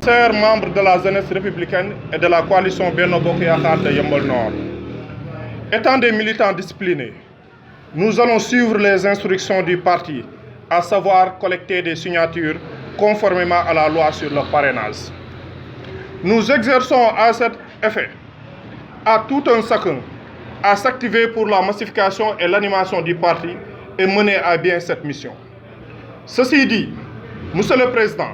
Chers membres de la jeunesse républicaine et de la coalition Benno Bokk Yakaar de Yeumbeul Nord, étant des militants disciplinés, nous allons suivre les instructions du parti, à savoir collecter des signatures conformément à la loi sur le parrainage. Nous exerçons à cet effet à tout un chacun à s'activer pour la massification et l'animation du parti et mener à bien cette mission. Ceci dit, Monsieur le Président,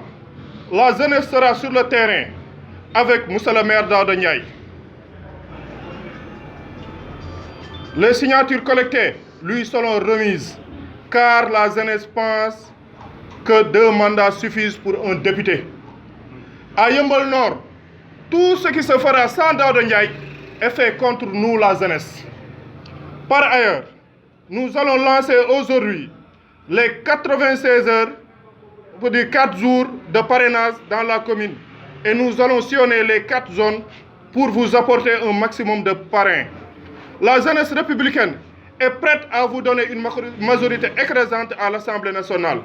la jeunesse sera sur le terrain avec Monsieur le maire Daouda Ndiaye. Les signatures collectées lui seront remises car la jeunesse pense que 2 mandats suffisent pour un député. À Yeumbeul Nord, tout ce qui se fera sans Daouda Ndiaye est fait contre nous, la jeunesse. Par ailleurs, nous allons lancer aujourd'hui les 96 heures pour dire 4 jours de parrainage dans la commune. Et nous allons sillonner les 4 zones pour vous apporter un maximum de parrains. La jeunesse républicaine est prête à vous donner une majorité écrasante à l'Assemblée nationale.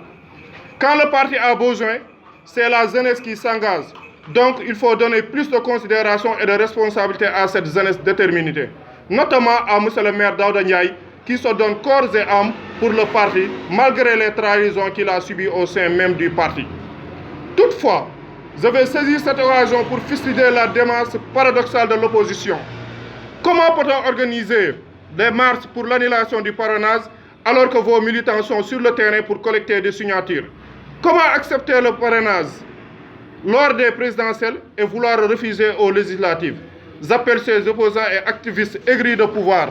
Quand le parti a besoin, c'est la jeunesse qui s'engage. Donc il faut donner plus de considération et de responsabilité à cette jeunesse déterminée. Notamment à M. le maire Daouda Ndiaye, qui se donne corps et âme pour le parti, malgré les trahisons qu'il a subies au sein même du parti. Toutefois, je vais saisir cette occasion pour fustiger la démarche paradoxale de l'opposition. Comment peut-on organiser des marches pour l'annulation du parrainage alors que vos militants sont sur le terrain pour collecter des signatures? Comment accepter le parrainage lors des présidentielles et vouloir refuser aux législatives? J'appelle ces opposants et activistes aigris de pouvoir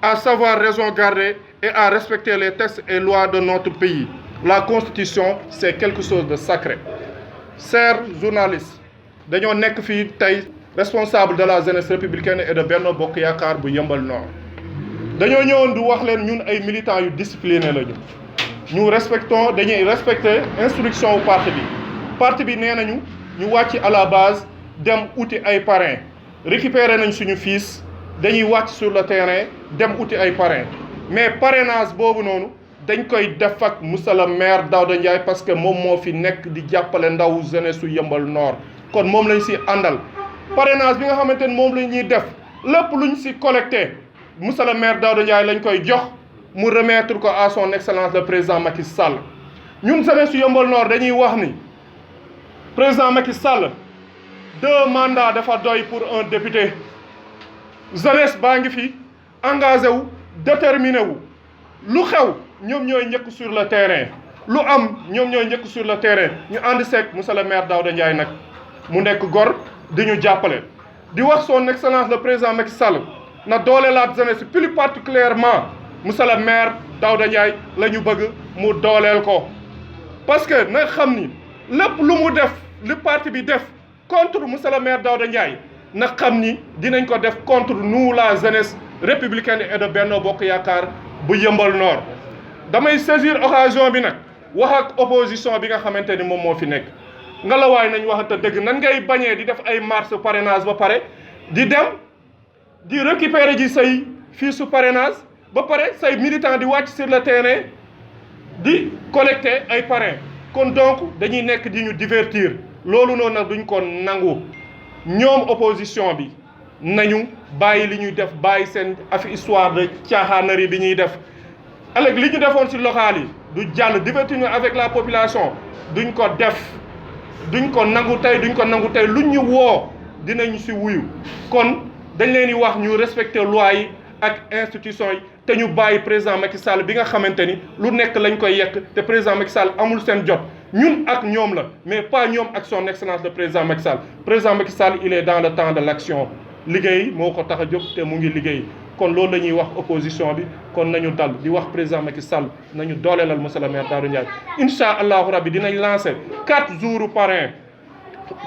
à savoir raison garder et à respecter les textes et lois de notre pays. La Constitution, c'est quelque chose de sacré. Chers journalistes, dañoo nekk fii tey responsable de la jeunesse républicaine et de Benno Bokk Yakaar bu Yeumbeul Nord. dañoo ñëwoon du wax leen ñun ay militants yu disciplinés lañu. dañuy respecter instruction wu parti bi. Parti bi nee nañu ñu wàcc à la base dem uti ay parrains. Récupérer nañ suñu fiches. Dañuy wàcc sur le terrain dem uti ay parrain mais parrainage boobu noonu dañ koy def ak Monsieur le maire Daouda Ndiaye parce que moom moo fi nekk di jàppale ndaw jeunesse su Yeumbeul Nord kon moom lañ si àndal. Parrainage bi nga xamante ne moom la ñuy def lépp luñ si collecté Monsieur le maire Daouda Ndiaye lañ koy jox mu remettre ko à son excellence le président Macky Sall. Ñun jeunesse su Yeumbeul Nord dañuy wax ni président Macky Sall 2 mandats dafa doy pour un député. Jeunesse baa ngi fi engagé wu déterminé wu lu xew ñoom ñooy njëkk sur le terrain lu am ñoom ñooy njëkk sur le terrain ñu ànd seeg Monsieur le maire Daouda Ndiaye nag mu nekk gor di ñu jàppale. di wax son excellence le président Macky Sall na doole la jeunesse plus particulièrement Monsieur le maire Daouda Ndiaye la ñu bëgg mu dooleel ko. parce que na xam ni lépp lu mu def li parti bi def contre Monsieur le maire Daouda Ndiaye. na xam ni dinañ ko def contre nous la jeunesse républicaine et de Benno Bokk Yakaar bu Yeumbeul Nord. damay saisir occasion bi nag wax ak opposition bi nga xamante ni moom moo fi nekk nga la waay nañ waxante dëgg nan ngay bañee di def ay marche parrainage ba pare di dem di récupérer ji say fiche su parrainage ba pare say militants di wàcc sur le terrain di collecter ay parrains kon donc dañuy nekk di ñu divertir loolu noonu nag duñ ko nangu. ñoom opposition bi nañu bàyyi li ñuy def bàyyi seen affaire histoire de caaxaanerie bi ñuy def ëllëg li ñu defoon ci local yi du jàll divertir avec la population duñ ko def duñ ko nangu tey luñ ñu woo dinañ ci wuyu kon dañ leen di wax ñu respecter loi yi ak institution yi te ñu bàyyi président Macky Sall bi nga xamante ni lu nekk lañ koy yekk te président Macky Sall amul seen jot. ñun ak ñoom la mais pas ñoom ak son excellence le président Macky Sall. Président Macky Sall il est dans le temps de l'action liggéey moo ko tax a jóg te mu ngi liggéey kon loolu la ñuy wax opposition bi kon nañu dal di wax président Macky Sall nañu dooleelal Monsieur le maire Daouda Ndiaye. incha allahu rabbi dinañ lancer 4 jours parrain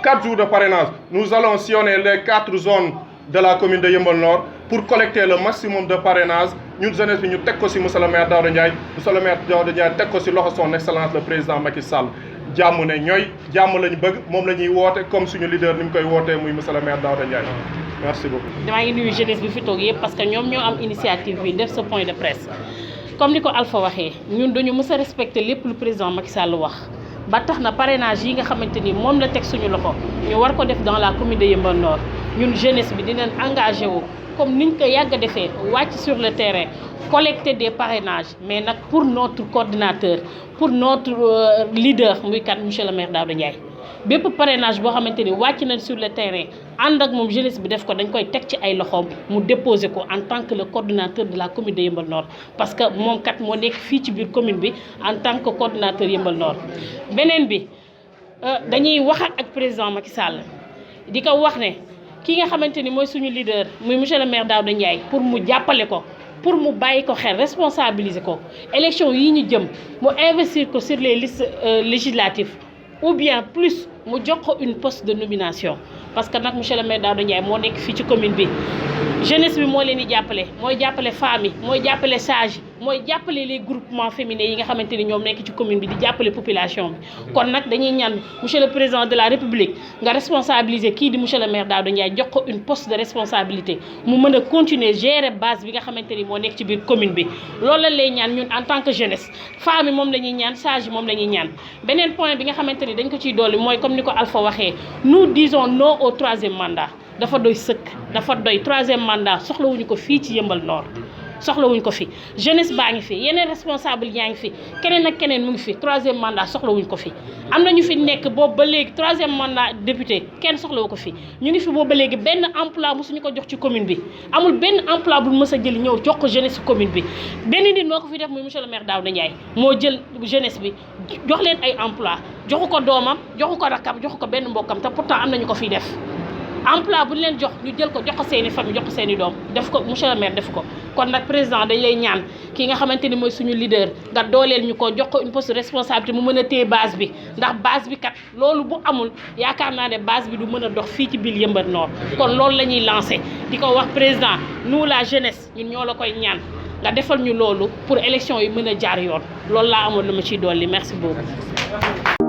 4 jours de parrainage nous allons sillonner les 4 zones de la commune de Yeumbeul Nord pour collecter le maximum de parrainage ñun jeunesse bi ñu teg ko ci Monsieur le maire Daouda Ndiaye. Monsieur le maire Daouda Ndiaye teg ko ci loxo son excellence le président Macky Sall. jàmm ne ñooy jàmm lañu bëgg moom la ñuy woote comme suñu leader ni mu koy wootee muy Monsieur le maire Daouda Ndiaye. merci beaucoup. damaa ngi nuyu jeunesse bi fi toog yëpp parce que ñoom ñoo am initiative bi def ce point de presse comme ni ko Alpha waxee ñun dañu mës a respecter lépp lu président Macky Sall wax ba tax na parrainage yi nga xamante ni moom la teg suñu loxo ñu war ko def dans la commune de Yeumbeul Nord ñun jeunesse bi dinañ engagé wu comme niñ ko yàgg a defee wàcc sur le terrain collecter des parrainages mais nag pour notre coordinateur pour notre leader muy kat monsieur le maire Daouda Ndiaye bépp parrainage boo xamante ni wàcc nañ sur le terrain ànd ak moom jeunesse bi def ko dañ koy teg ci ay loxoom mu déposer ko en tant que le coordinateur de la commune de Yeumbeul Nord parce que moom kat moo nekk fii ci biir commune bi en tant que coordinateur Yeumbeul Nord. beneen bi dañuy waxaat ak président Macky Sall di ko wax ne ki nga xamante ni mooy suñu leader muy monsieur le maire Daouda Ndiaye pour mu jàppale ko pour mu bàyyi ko xel responsabiliser ko élection yi ñu jëm mu investir ko sur les listes législatives ou bien plus mu jox ko une poste de nomination parce que nag monsieur le maire Daouda Ndiaye moo nekk fii ci commune bi jeunesse bi moo leen di jàppale mooy jàppale femmes yi mooy jàppale sages yi mooy jàppale les groupements féminins yi nga xamante ni ñoom nekk ci commune bi di jàppale population bi kon nag dañuy ñaan monsieur le président de la république nga responsabiliser kii di monsieur le maire Daouda Ndiaye jox ko une poste de responsabilité mu mën a continuer gérer base bi nga xamante ni moo nekk ci biir commune bi loolu lañ lay ñaan ñun en tant que jeunesse femmes yi moom la ñuy ñaan sages yi moom la ñuy ñaan beneen point bi nga xamante ni dañ ko ciy dolli mooy comme ni ko Alpha waxee nous disons non au troisième mandat dafa doy sëkk dafa doy troisième mandat soxlawuñu ko fii ci Yeumbeul Nord soxlawuñ ko fi jeunesse baa ngi fi yeneen responsable yaa ngi fi keneen ak keneen mu ngi fi troisième mandat soxlawuñ ko fi am na ñu fi nekk boobu ba léegi troisième mandat député kenn soxlawu ko fi ñu ngi fi boobu ba léegi benn emploi mosuñu ko jox ci commune bi amul benn emploi bu mës a jël ñëw jox ko jeunesse ci commune bi benn nit moo ko fi def muy monsieur le maire Daouda Ndiaye moo jël jeunesse bi jox leen ay emploi joxu ko doomam joxu ko rakkam joxu ko benn mbokkam te pourtant am nañu ko fiy def emploi bu ñu leen jox ñu jël ko jox ko seeni famille jox ko seeni doom def ko monsieur le maire def ko kon nag président dañ lay ñaan ki nga xamante ni mooy suñu leader nga dooleel ñu ko jox ko une poste de responsabilité mu mën a téye base bi ndax base bi kat loolu bu amul yaakaar naa ne base bi du mën a dox fii ci biir Yeumbeul Nord kon loolu la ñuy lancé di ko wax président nous la jeunesse ñun ñoo la koy ñaan nga defal ñu loolu pour élection yi mën a jaar yoon loolu laa amoon lu ma ciy dolli merci beaucoup.